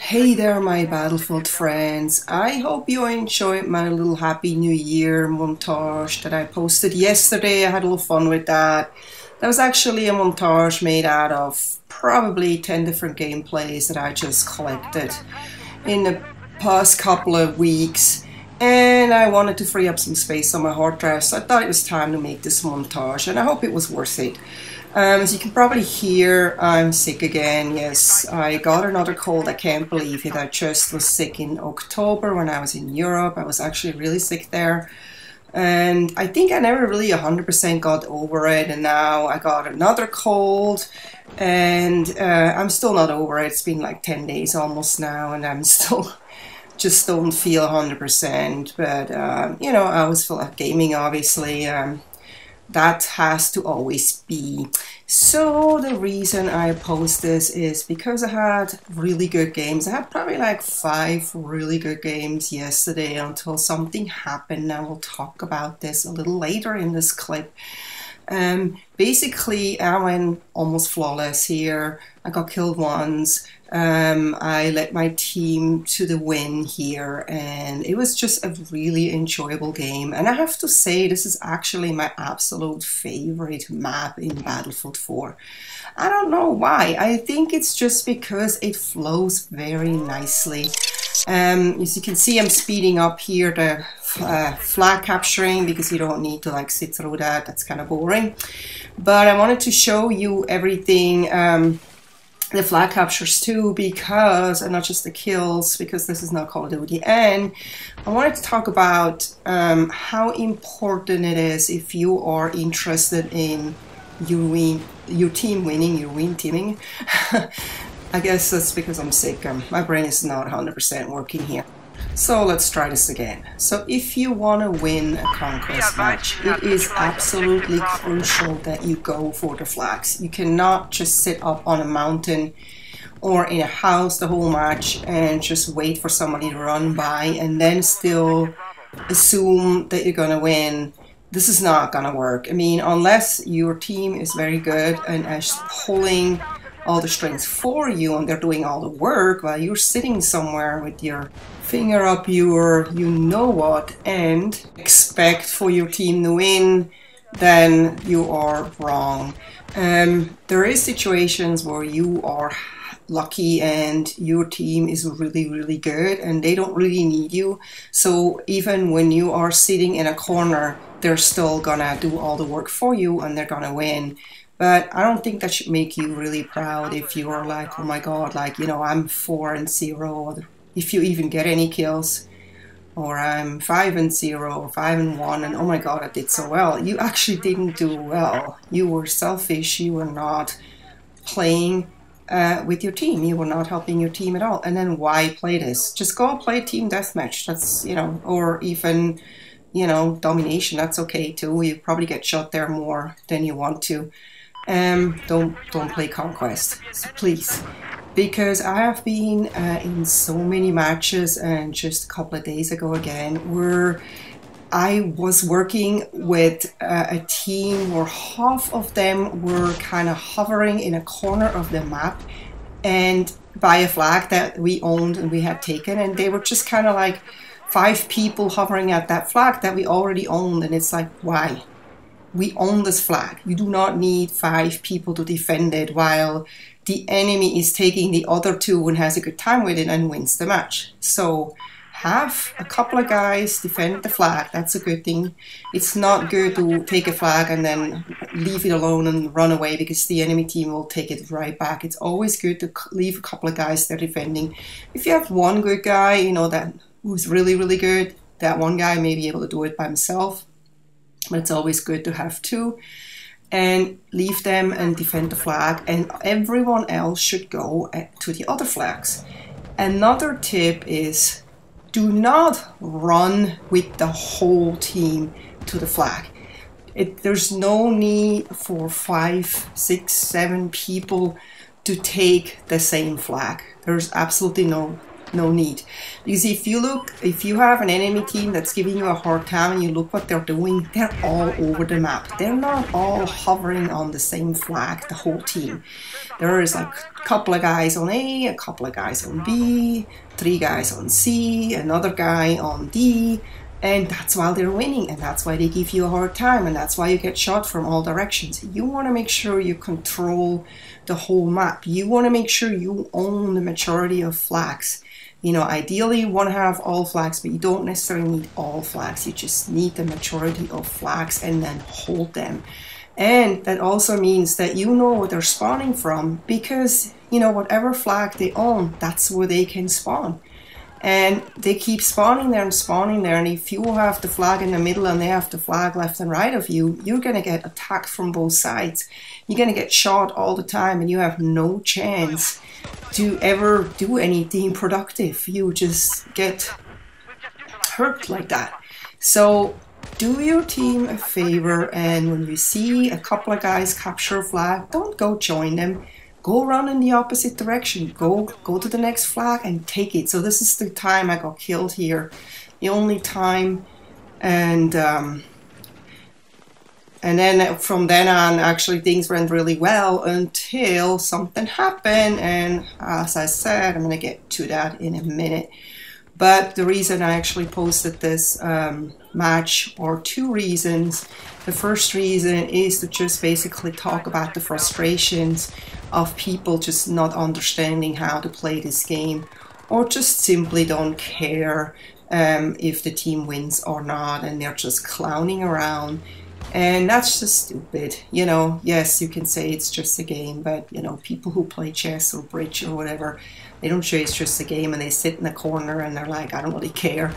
Hey there, my Battlefield friends. I hope you enjoyed my little Happy New Year montage that I posted yesterday. I had a little fun with that. That was actually a montage made out of probably 10 different gameplays that I just collected in the past couple of weeks. And I wanted to free up some space on my hard drive, so I thought it was time to make this montage, and I hope it was worth it. As you can probably hear, I'm sick again. Yes, I got another cold. I can't believe it. I just was sick in October when I was in Europe. I was actually really sick there. And I think I never really 100% got over it. And now I got another cold. And I'm still not over it. It's been like 10 days almost now. And I'm still just don't feel 100%. But, you know, I always feel like gaming, obviously. That has to always be. So the reason I post this is because I had really good games. I had probably like 5 really good games yesterday until something happened. I will talk about this a little later in this clip. Basically, I went almost flawless here. I got killed once. I led my team to the win here, and it was just a really enjoyable game. And I have to say, this is actually my absolute favorite map in Battlefield 4. I don't know why. I think it's just because it flows very nicely. As you can see, I'm speeding up here the flag capturing because you don't need to like sit through that. That's kind of boring. But I wanted to show you everything, the flag captures too, because, and not just the kills, because this is not Call of Duty. And I wanted to talk about how important it is if you are interested in your team winning, your win teaming. I guess that's because I'm sick. My brain is not 100% working here. So let's try this again. So if you want to win a conquest match, it is absolutely crucial that you go for the flags. You cannot just sit up on a mountain or in a house the whole match and just wait for somebody to run by and then still assume that you're gonna win. This is not gonna work. I mean, unless your team is very good and is pulling all the strings for you and they're doing all the work while you're sitting somewhere with your finger up your you know what and expect for your team to win, then you are wrong. There is situations where you are lucky and your team is really good and they don't really need you, so even when you are sitting in a corner, they're still gonna do all the work for you and they're gonna win. But I don't think that should make you really proud if you are like, oh my god, like, you know, I'm 4-0, if you even get any kills, or I'm 5-0 or 5-1, and oh my god, I did so well. You actually didn't do well. You were selfish. You were not playing with your team. You were not helping your team at all. And then why play this? Just go play team deathmatch. That's, you know, or even, you know, domination. That's okay too. You probably get shot there more than you want to. Don't play conquest, so please, because I have been in so many matches, and just a couple of days ago again, where I was working with a team where half of them were kind of hovering in a corner of the map and by a flag that we owned and we had taken, and they were just kind of like 5 people hovering at that flag that we already owned. And it's like, why? We own this flag. You do not need 5 people to defend it while the enemy is taking the other 2 and has a good time with it and wins the match. So have a couple of guys defend the flag. That's a good thing. It's not good to take a flag and then leave it alone and run away, because the enemy team will take it right back. It's always good to leave a couple of guys there defending. If you have one good guy, you know, that who's really good, that one guy may be able to do it by himself. But it's always good to have 2 and leave them and defend the flag, and everyone else should go to the other flags. Another tip is, do not run with the whole team to the flag. There's no need for 5, 6, 7 people to take the same flag. There's absolutely no no need. Because if you have an enemy team that's giving you a hard time and you look what they're doing, they're all over the map. They're not all hovering on the same flag, the whole team. There is like a couple of guys on A, a couple of guys on B, 3 guys on C, another guy on D, and that's why they're winning, and that's why they give you a hard time, and that's why you get shot from all directions. You want to make sure you control the whole map. You want to make sure you own the majority of flags. You know, ideally you want to have all flags, but you don't necessarily need all flags. You just need the majority of flags and then hold them. And that also means that you know where they're spawning from, because, you know, whatever flag they own, that's where they can spawn. And they keep spawning there and spawning there. And if you have the flag in the middle and they have the flag left and right of you, you're going to get attacked from both sides. You're going to get shot all the time and you have no chance to ever do anything productive. You just get hurt like that. So do your team a favor, and when you see a couple of guys capture a flag, don't go join them. Go run in the opposite direction. Go to the next flag and take it. So this is the time I got killed here. The only time. And then from then on, actually things went really well until something happened. And as I said, I'm going to get to that in a minute. But the reason I actually posted this match are 2 reasons. The first reason is to just basically talk about the frustrations of people just not understanding how to play this game, or just simply don't care if the team wins or not, and they're just clowning around. And that's just stupid. You know, yes, you can say it's just a game, but, you know, people who play chess or bridge or whatever, they don't say it's just a game, and they sit in the corner and they're like, I don't really care.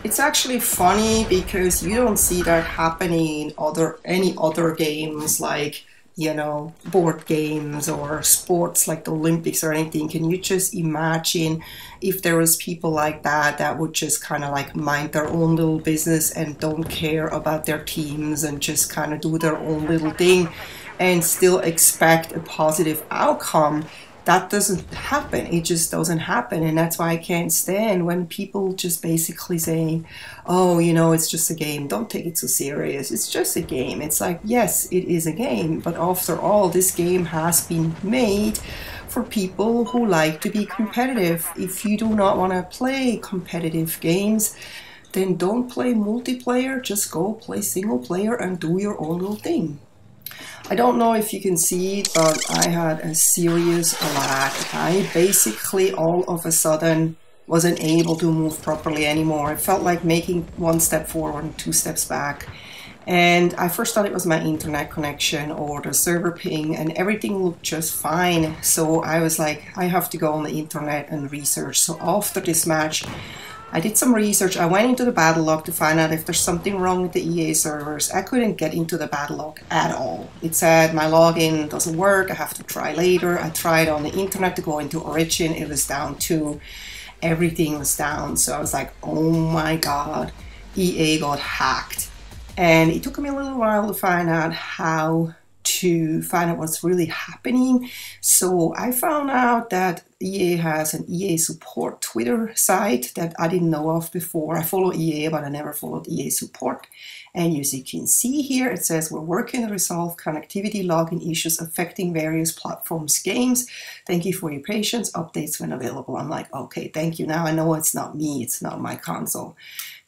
It's actually funny because you don't see that happening in any other games, like, you know, board games or sports like the Olympics or anything. Can you just imagine if there was people like that that would just kind of like mind their own little business and don't care about their teams and just kind of do their own little thing and still expect a positive outcome? That doesn't happen. It just doesn't happen. And that's why I can't stand when people just basically say, oh, you know, it's just a game. Don't take it so serious. It's just a game. It's like, yes, it is a game. But after all, this game has been made for people who like to be competitive. If you do not want to play competitive games, then don't play multiplayer. Just go play single player and do your own little thing. I don't know if you can see it, but I had a serious lag. I basically all of a sudden wasn't able to move properly anymore. It felt like making 1 step forward and 2 steps back. And I first thought it was my internet connection or the server ping, and everything looked just fine. So I was like, I have to go on the internet and research. So after this match, I did some research. I went into the battle log to find out if there's something wrong with the EA servers. I couldn't get into the battle log at all. It said my login doesn't work, I have to try later. I tried on the internet to go into Origin, it was down too. Everything was down. So I was like, oh my god, EA got hacked. And it took me a little while to find out what's really happening. So I found out that EA has an EA support Twitter site that I didn't know of before. I follow EA, but I never followed EA support. And as you can see here, it says we're working to resolve connectivity login issues affecting various platforms games. Thank you for your patience. Updates when available. I'm like, okay, thank you. Now I know it's not me. It's not my console.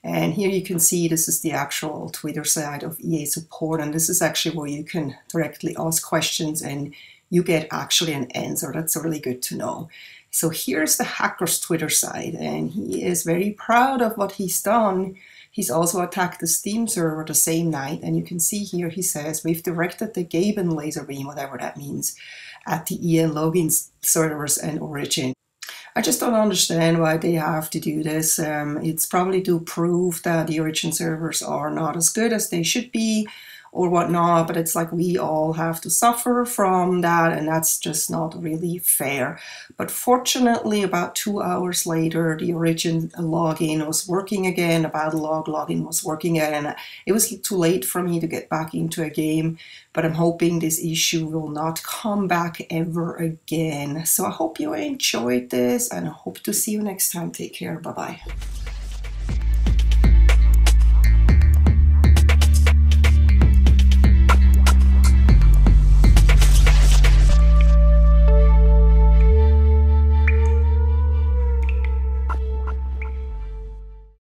And here you can see this is the actual Twitter side of EA support, and this is actually where you can directly ask questions and you get actually an answer. That's really good to know. So here's the hacker's Twitter side, and he is very proud of what he's done. He's also attacked the Steam server the same night, and you can see here he says, we've directed the Gaben laser beam, whatever that means, at the EA login servers and Origin. I just don't understand why they have to do this. It's probably to prove that the Origin servers are not as good as they should be, or whatnot, but it's like we all have to suffer from that, and that's just not really fair. But fortunately, about 2 hours later, the origin login was working again, the battle log login was working again, and it was too late for me to get back into a game, but I'm hoping this issue will not come back ever again. So I hope you enjoyed this, and I hope to see you next time. Take care. Bye bye.